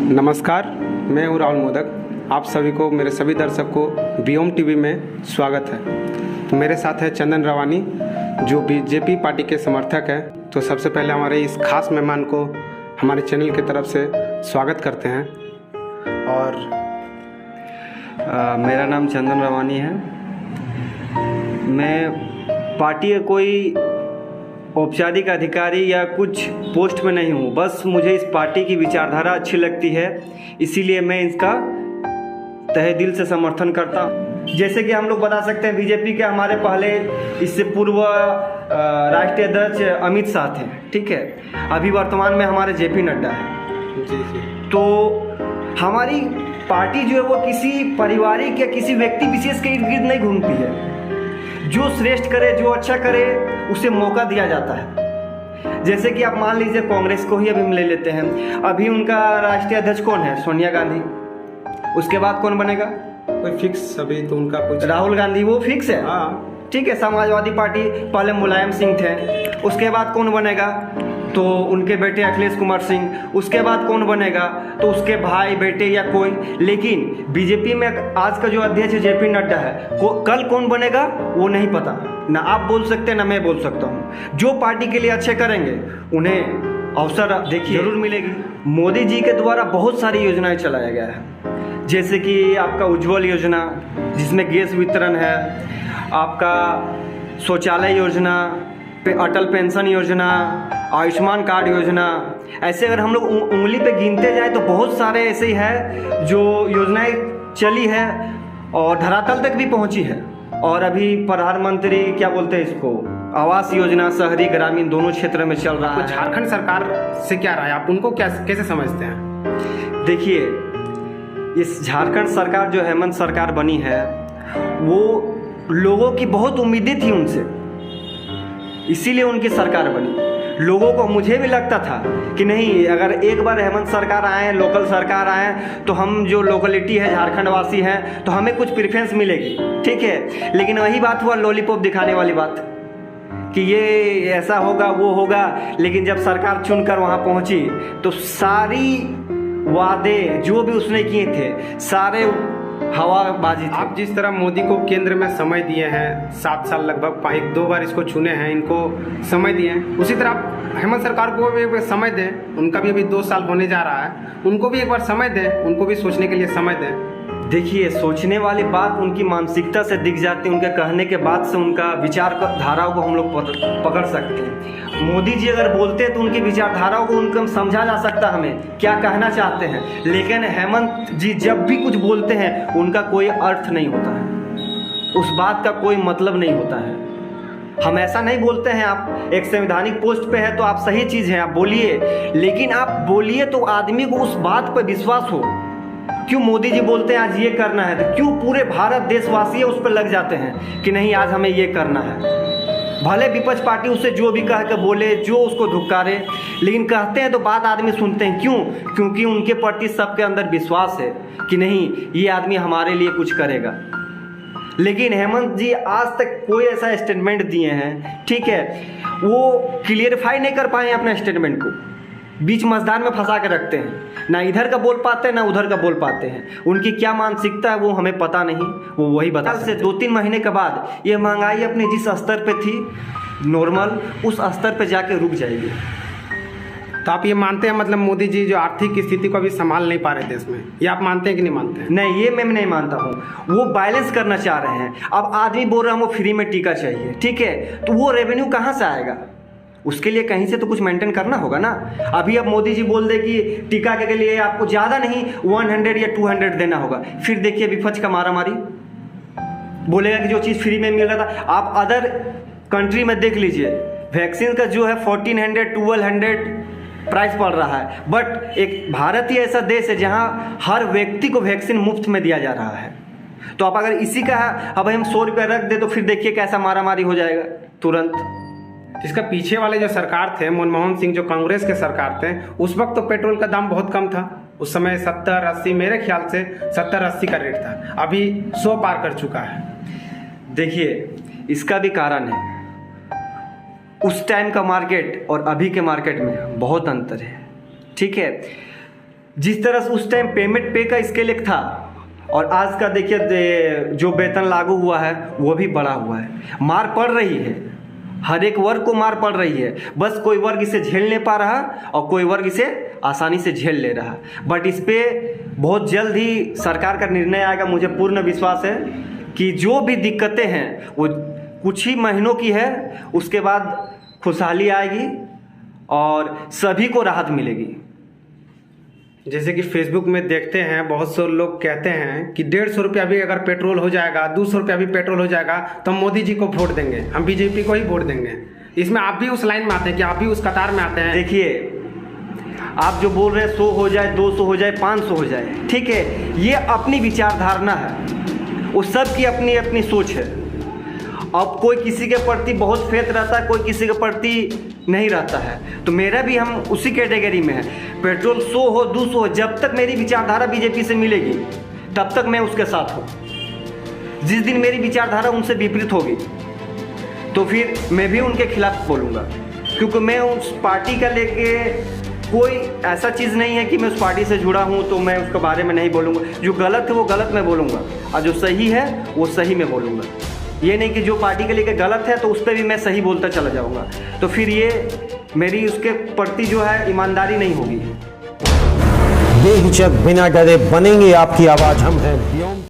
नमस्कार, मैं हूँ राहुल मोदक। आप सभी को, मेरे सभी दर्शक को बीओम टीवी में स्वागत है। मेरे साथ है चंदन रवानी, जो बीजेपी पार्टी के समर्थक हैं। तो सबसे पहले हमारे इस खास मेहमान को हमारे चैनल की तरफ से स्वागत करते हैं। और मेरा नाम चंदन रवानी है। मैं पार्टी का कोई औपचारिक अधिकारी या कुछ पोस्ट में नहीं हूँ, बस मुझे इस पार्टी की विचारधारा अच्छी लगती है, इसीलिए मैं इसका तहे दिल से समर्थन करता हूँ। जैसे कि हम लोग बता सकते हैं, बीजेपी के हमारे पहले इससे पूर्व राष्ट्रीय अध्यक्ष अमित शाह थे, ठीक है। अभी वर्तमान में हमारे जेपी नड्डा है। जी जी। तो हमारी पार्टी जो है वो किसी पारिवारिक या किसी व्यक्ति विशेष के इर्द गिर्द नहीं घूमती है। जो श्रेष्ठ करे, जो अच्छा करे, उसे मौका दिया जाता है। जैसे कि आप मान लीजिए कांग्रेस को ही अभी हम ले लेते हैं। अभी उनका राष्ट्रीय अध्यक्ष कौन है? सोनिया गांधी। उसके बाद कौन बनेगा? कोई फिक्स अभी तो उनका कुछ? राहुल गांधी, वो फिक्स है। हाँ, ठीक है। समाजवादी पार्टी पहले मुलायम सिंह थे, उसके बाद कौन बनेगा? तो उनके बेटे अखिलेश कुमार सिंह। उसके बाद कौन बनेगा? तो उसके भाई, बेटे या कोई। लेकिन बीजेपी में आज का जो अध्यक्ष जेपी नड्डा है, कल कौन बनेगा वो नहीं पता। ना आप बोल सकते ना मैं बोल सकता हूँ। जो पार्टी के लिए अच्छे करेंगे उन्हें अवसर देखिए जरूर मिलेगी। मोदी जी के द्वारा बहुत सारी योजनाएं चलाया गया है, जैसे कि आपका उज्ज्वल योजना जिसमें गैस वितरण है, आपका शौचालय योजना, अटल पेंशन योजना, आयुष्मान कार्ड योजना। ऐसे अगर हम लोग उंगली पे गिनते जाए तो बहुत सारे ऐसे ही है जो योजनाएं चली है और धरातल तक भी पहुंची है। और अभी प्रधानमंत्री क्या बोलते हैं इसको, आवास योजना शहरी ग्रामीण दोनों क्षेत्र में चल रहा है। झारखंड सरकार से क्या राय, आप उनको कैसे समझते हैं? देखिए, इस झारखंड सरकार जो हेमंत सरकार बनी है, वो लोगों की बहुत उम्मीदें थी उनसे, इसीलिए उनकी सरकार बनी। लोगों को, मुझे भी लगता था कि नहीं, अगर एक बार हेमंत सरकार आए, लोकल सरकार आए, तो हम जो लोकलिटी है, झारखंड वासी हैं, तो हमें कुछ प्रेफरेंस मिलेगी, ठीक है। लेकिन वही बात हुआ, लॉलीपॉप दिखाने वाली बात, कि ये ऐसा होगा वो होगा। लेकिन जब सरकार चुनकर वहाँ पहुँची तो सारी वादे जो भी उसने किए थे सारे हवाबाजी थी। आप जिस तरह मोदी को केंद्र में समय दिए हैं, 7 साल लगभग, 1-2 बार इसको चुने हैं, इनको समय दिए हैं, उसी तरह आप हेमंत सरकार को भी एक बार समय दें। उनका भी अभी 2 साल होने जा रहा है, उनको भी एक बार समय दें, उनको भी सोचने के लिए समय दें। देखिए, सोचने वाली बात उनकी मानसिकता से दिख जाती है, उनके कहने के बाद से उनका विचार धाराओं को हम लोग पकड़ सकते हैं। मोदी जी अगर बोलते हैं तो उनकी विचारधाराओं को उनको समझा जा सकता है हमें क्या कहना चाहते हैं। लेकिन हेमंत जी जब भी कुछ बोलते हैं उनका कोई अर्थ नहीं होता है, उस बात का कोई मतलब नहीं होता है। हम ऐसा नहीं बोलते हैं, आप एक संवैधानिक पोस्ट पे है तो आप सही चीज़ है, आप बोलिए, लेकिन आप बोलिए तो आदमी को उस बात पर विश्वास हो। क्यों मोदी जी बोलते हैं आज ये करना है, तो क्यों पूरे भारत देशवासी उस पर लग जाते हैं कि नहीं आज हमें ये करना है। भले विपक्ष पार्टी उससे जो भी कह के बोले, जो उसको धुकारे, लेकिन कहते हैं तो बात आदमी सुनते हैं। क्यों? क्योंकि उनके प्रति सबके अंदर विश्वास है कि नहीं, ये आदमी हमारे लिए कुछ करेगा। लेकिन हेमंत जी आज तक कोई ऐसा स्टेटमेंट दिए हैं, ठीक है, वो क्लियरफाई नहीं कर पाए अपने स्टेटमेंट को, बीच मझधार में फंसा के रखते हैं। ना इधर का बोल पाते हैं ना उधर का बोल पाते हैं। उनकी क्या मानसिकता है वो हमें पता नहीं, वो वही बता सकते हैं। 2-3 महीने के बाद ये महंगाई अपने जिस स्तर पे थी नॉर्मल, उस स्तर पे जाके रुक जाएगी। तो आप ये मानते हैं, मतलब मोदी जी जो आर्थिक स्थिति को अभी संभाल नहीं पा रहे देश में, ये आप मानते हैं कि नहीं मानते हैं? नहीं, ये मैं नहीं मानता हूँ। वो बैलेंस करना चाह रहे हैं। अब आदमी बोल रहा है हमको फ्री में टीका चाहिए, ठीक है, तो वो रेवेन्यू कहाँ से आएगा? उसके लिए कहीं से तो कुछ मेंटेन करना होगा ना। अभी अब मोदी जी बोल दे कि टीका के लिए आपको ज़्यादा नहीं 100 या 200 देना होगा, फिर देखिए विपक्ष का मारामारी, बोलेगा कि जो चीज़ फ्री में मिल रहा था। आप अदर कंट्री में देख लीजिए, वैक्सीन का जो है 1400-1200 प्राइस पड़ रहा है, बट एक भारत ही ऐसा देश है जहाँ हर व्यक्ति को वैक्सीन मुफ्त में दिया जा रहा है। तो आप अगर इसी का अब हम 100 रुपये रख दे तो फिर देखिए कैसा मारामारी हो जाएगा तुरंत। इसका पीछे वाले जो सरकार थे, मनमोहन सिंह, जो कांग्रेस के सरकार थे, उस वक्त तो पेट्रोल का दाम बहुत कम था। उस समय 70-80, मेरे ख्याल से 70-80 का रेट था, अभी 100 पार कर चुका है। देखिए, इसका भी कारण है, उस टाइम का मार्केट और अभी के मार्केट में बहुत अंतर है, ठीक है। जिस तरह से उस टाइम पेमेंट पे का स्केल एक था और आज का देखिए जो वेतन लागू हुआ है वो भी बढ़ा हुआ है। मार पड़ रही है, हर एक वर्ग को मार पड़ रही है, बस कोई वर्ग इसे झेल नहीं पा रहा और कोई वर्ग इसे आसानी से झेल ले रहा। बट इस पे बहुत जल्द ही सरकार का निर्णय आएगा। मुझे पूर्ण विश्वास है कि जो भी दिक्कतें हैं वो कुछ ही महीनों की है, उसके बाद खुशहाली आएगी और सभी को राहत मिलेगी। जैसे कि फेसबुक में देखते हैं बहुत से लोग कहते हैं कि 150 रुपया भी अगर पेट्रोल हो जाएगा, 200 रुपया भी पेट्रोल हो जाएगा तो हम मोदी जी को वोट देंगे, हम बीजेपी को ही वोट देंगे। इसमें आप भी उस लाइन में आते हैं कि आप भी उस कतार में आते हैं? देखिए, आप जो बोल रहे हैं 100 हो जाए, 200 हो जाए, 500 हो जाए, ठीक है, ये अपनी विचारधारणा है, वो सब की अपनी अपनी सोच है। अब कोई किसी के प्रति बहुत फेथ रहता है, कोई किसी के प्रति नहीं रहता है, तो मेरा भी हम उसी कैटेगरी में है। पेट्रोल 100 हो 200 हो, जब तक मेरी विचारधारा बीजेपी से मिलेगी तब तक मैं उसके साथ हूँ। जिस दिन मेरी विचारधारा उनसे विपरीत होगी तो फिर मैं भी उनके खिलाफ बोलूँगा, क्योंकि मैं उस पार्टी का लेके कोई ऐसा चीज़ नहीं है कि मैं उस पार्टी से जुड़ा हूँ तो मैं उसके बारे में नहीं बोलूँगा। जो गलत है वो गलत मैं बोलूँगा और जो सही है वो सही मैं बोलूँगा। ये नहीं कि जो पार्टी के लिए गलत है तो उस पर भी मैं सही बोलता चला जाऊँगा, तो फिर ये मेरी उसके प्रति जो है ईमानदारी नहीं होगी। बेहिचक बिना डरे बनेंगे आपकी आवाज़, हम हैं